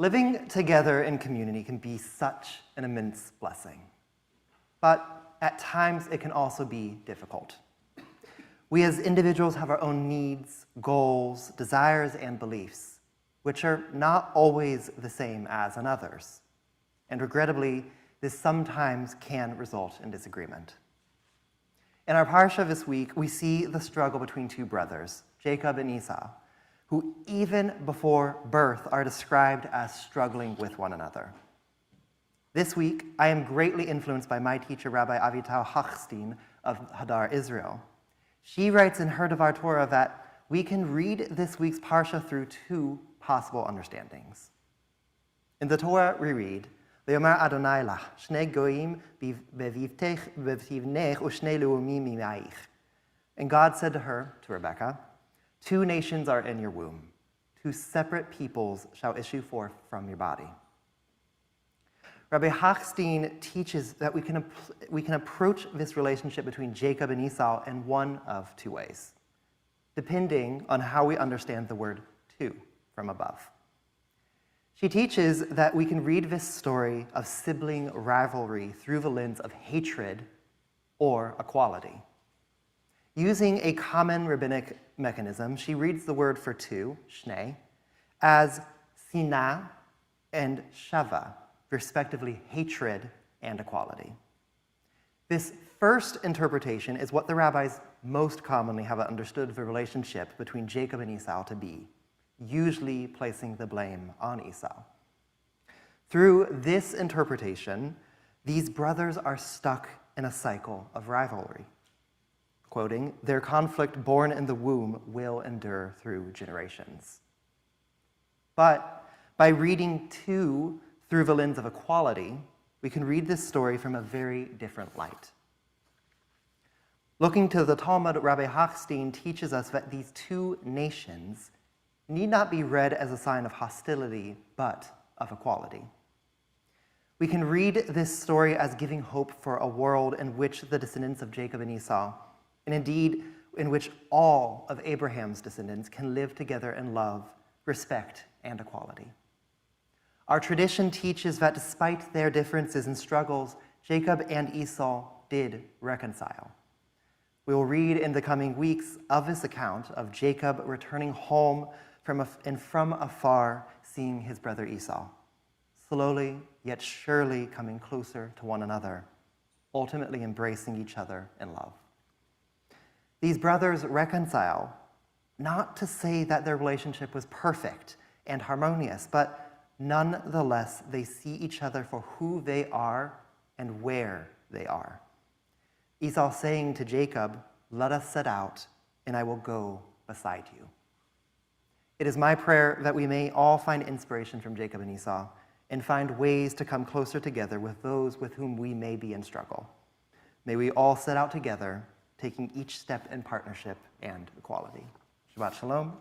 Living together in community can be such an immense blessing, but at times it can also be difficult. We as individuals have our own needs, goals, desires, and beliefs, which are not always the same as in others. And regrettably, this sometimes can result in disagreement. In our parsha this week, we see the struggle between two brothers, Jacob and Esau, who even before birth are described as struggling with one another. This week, I am greatly influenced by my teacher, Rabbi Avital Hochstein of Hadar, Israel. She writes in her Devar Torah that we can read this week's parsha through two possible understandings. In the Torah, we read, "V'yomer Adonai lach, shnei goyim bevivtech v'tivnech u'shnei leumim mimaich." And God said to her, to Rebekah, "Two nations are in your womb. Two separate peoples shall issue forth from your body." Rabbi Hochstein teaches that we can approach this relationship between Jacob and Esau in one of two ways, depending on how we understand the word two from above. She teaches that we can read this story of sibling rivalry through the lens of hatred or equality. Using a common rabbinic mechanism, she reads the word for two, shnei, as sina and shava, respectively hatred and equality. This first interpretation is what the rabbis most commonly have understood the relationship between Jacob and Esau to be, usually placing the blame on Esau. Through this interpretation, these brothers are stuck in a cycle of rivalry. Quoting, "Their conflict born in the womb will endure through generations." But by reading two through the lens of equality, we can read this story from a very different light. Looking to the Talmud, Rabbi Hochstein teaches us that these two nations need not be read as a sign of hostility, but of equality. We can read this story as giving hope for a world in which the descendants of Jacob and Esau, and indeed in which all of Abraham's descendants, can live together in love, respect, and equality. Our tradition teaches that despite their differences and struggles, Jacob and Esau did reconcile. We will read in the coming weeks of this account of Jacob returning home from afar, seeing his brother Esau, slowly yet surely coming closer to one another, ultimately embracing each other in love. These brothers reconcile, not to say that their relationship was perfect and harmonious, but nonetheless, they see each other for who they are and where they are. Esau saying to Jacob, "Let us set out, and I will go beside you." It is my prayer that we may all find inspiration from Jacob and Esau and find ways to come closer together with those with whom we may be in struggle. May we all set out together, taking each step in partnership and equality. Shabbat Shalom.